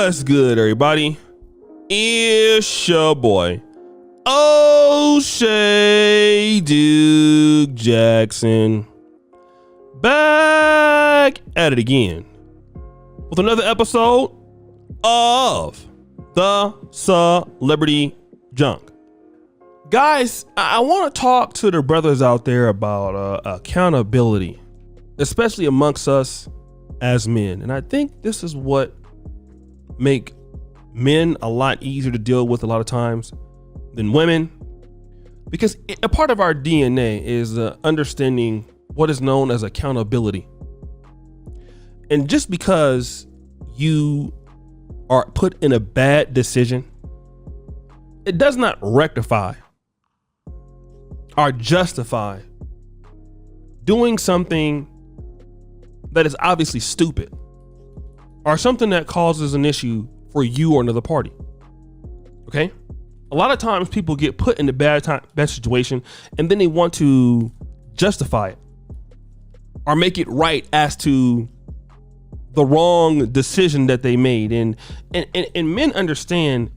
What's good, everybody? It's your boy, O'Shea Duke Jackson, back at it again with another episode of the Celebrity Junk. Guys, I want to talk to the brothers out there about accountability, especially amongst us as men. And I think this is what make men a lot easier to deal with a lot of times than women, because a part of our DNA is understanding what is known as accountability. And just because you are put in a bad decision, it does not rectify or justify doing something that is obviously stupid or something that causes an issue for you or another party. Okay? A lot of times people get put in a bad situation and then they want to justify it or make it right as to the wrong decision that they made. And men understand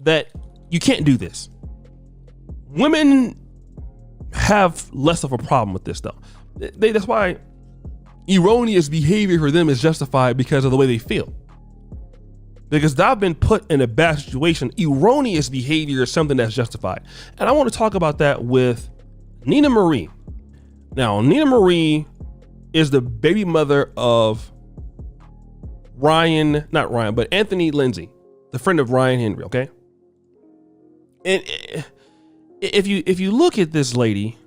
that you can't do this. Women have less of a problem with this though. That's why erroneous behavior for them is justified because of the way they feel. Because they've been put in a bad situation, erroneous behavior is something that's justified. And I want to talk about that with Nina Marie. Now, Nina Marie is the baby mother of Anthony Lindsey, the friend of Ryan Henry, okay? And if you look at this lady,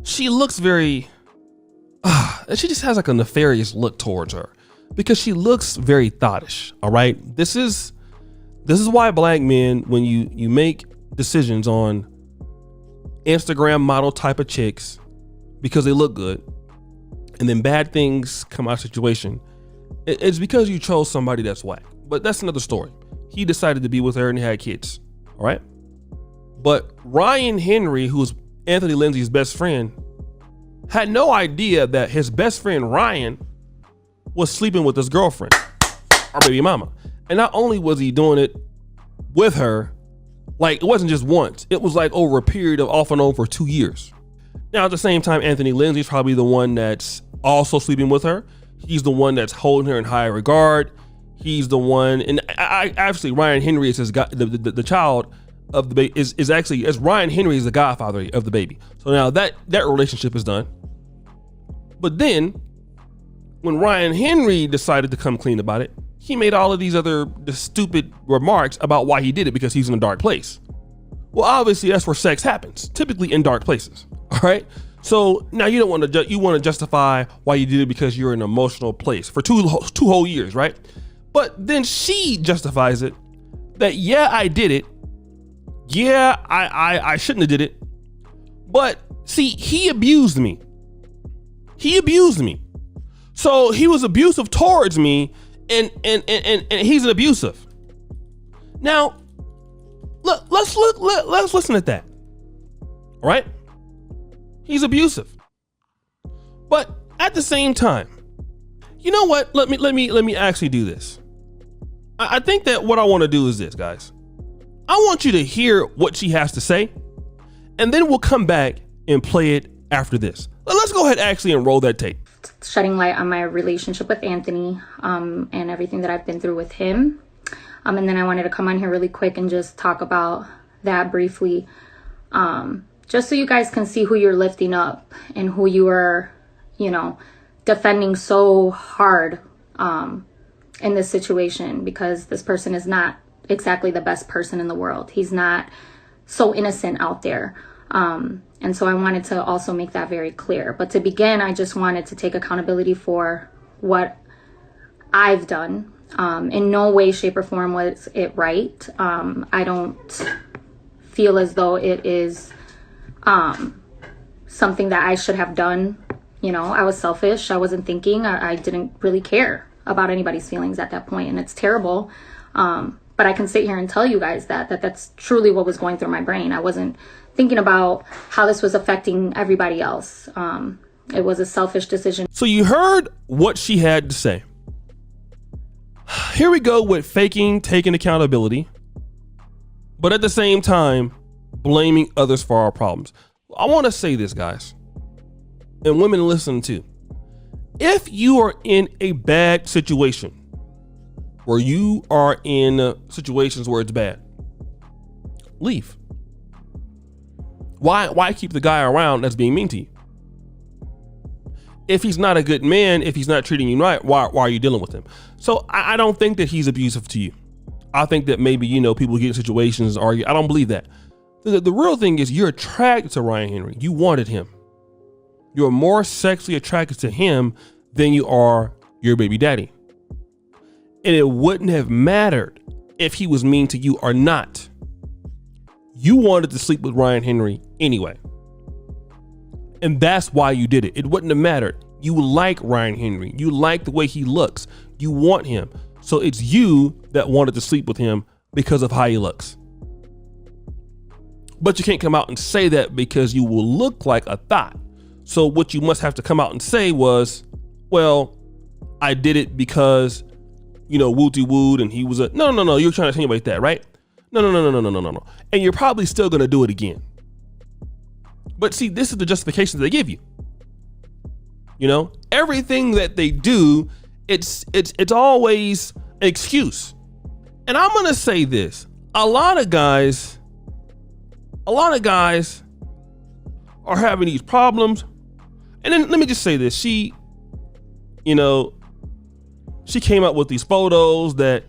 she looks very she just has like a nefarious look towards her because she looks very thottish. All right. This is why black men, when you make decisions on Instagram model type of chicks because they look good and then bad things come out of the situation, it's because you chose somebody that's whack. But that's another story. He decided to be with her and he had kids. All right. But Ryan Henry, who's Anthony Lindsey's best friend, had no idea that his best friend Ryan was sleeping with his girlfriend, our baby mama. And not only was he doing it with her, like it wasn't just once, it was like over a period of off and on for 2 years. Now at the same time, Anthony Lindsey is probably the one that's also sleeping with her. He's the one that's holding her in high regard. He's the one, and I actually Ryan Henry is his the child of the baby is actually, as Ryan Henry is the godfather of the baby. So now that relationship is done. But then when Ryan Henry decided to come clean about it, he made all of these other stupid remarks about why he did it, because he's in a dark place. Well, obviously that's where sex happens, typically in dark places. All right. So now you don't want to, you want to justify why you did it because you're in an emotional place for two whole years. Right. But then she justifies it that, yeah, I did it. Yeah, I shouldn't have did it. But see, he abused me. So he was abusive towards me and he's an abusive. Now, let's listen at that. All right? He's abusive. But at the same time, you know what? Let me actually do this. I think that what I want to do is this, guys. I want you to hear what she has to say, and then we'll come back and play it after this. Let's go ahead actually and roll that tape. Shedding light on my relationship with Anthony and everything that I've been through with him. And then I wanted to come on here really quick and just talk about that briefly. Just so you guys can see who you're lifting up and who you are, defending so hard in this situation, because this person is not exactly the best person in the world. He's not so innocent out there. And so I wanted to also make that very clear. But to begin, I just wanted to take accountability for what I've done. In no way, shape, or form was it right. I don't feel as though it is something that I should have done. I was selfish. I wasn't thinking. I didn't really care about anybody's feelings at that point, and it's terrible. But I can sit here and tell you guys that's truly what was going through my brain. I wasn't thinking about how this was affecting everybody else. It was a selfish decision. So you heard what she had to say. here we go with faking taking accountability, but at the same time, blaming others for our problems. I want to say this, guys, and women listen too. If you are in a bad situation, where you are in situations where it's bad, leave. Why keep the guy around that's being mean to you? If he's not a good man, if he's not treating you right, why are you dealing with him? So I don't think that he's abusive to you. I think that maybe, people get in situations, argue. I don't believe that. The real thing is you're attracted to Ryan Henry. You wanted him. You're more sexually attracted to him than you are your baby daddy. And it wouldn't have mattered if he was mean to you or not. You wanted to sleep with Ryan Henry anyway. And that's why you did it. It wouldn't have mattered. You like Ryan Henry. You like the way he looks. You want him. So it's you that wanted to sleep with him because of how he looks. But you can't come out and say that because you will look like a thought. So what you must have to come out and say was, well, I did it because, wooty wood and he was a, no, you're trying to insinuate that, right? No. And you're probably still going to do it again. But see, this is the justification they give you. Everything that they do, it's always an excuse. And I'm going to say this, a lot of guys are having these problems. And then let me just say this. She came up with these photos that,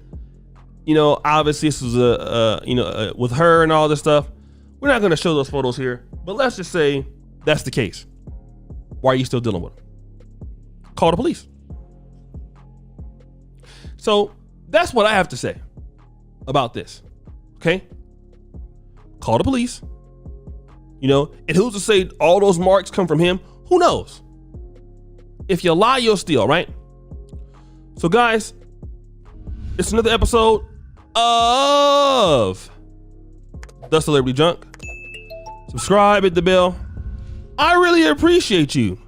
obviously this was with her and all this stuff. We're not going to show those photos here, but let's just say that's the case. Why are you still dealing with them? Call the police. So that's what I have to say about this. Okay. Call the police. And who's to say all those marks come from him? Who knows? If you lie, you'll steal, right? So guys, it's another episode of The Celebrity Junk. Subscribe, hit the bell. I really appreciate you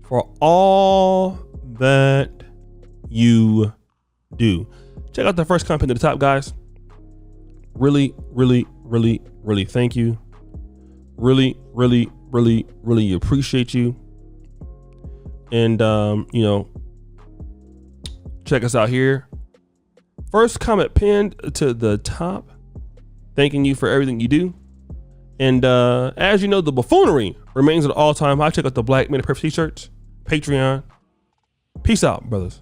for all that you do. Check out the first comment at the top, guys. Really thank you. Really appreciate you. And check us out here. First comment pinned to the top, thanking you for everything you do. And as you know, the buffoonery remains at an all-time high. Check out the Black Men of Purpose t-shirts, Patreon. Peace out, brothers.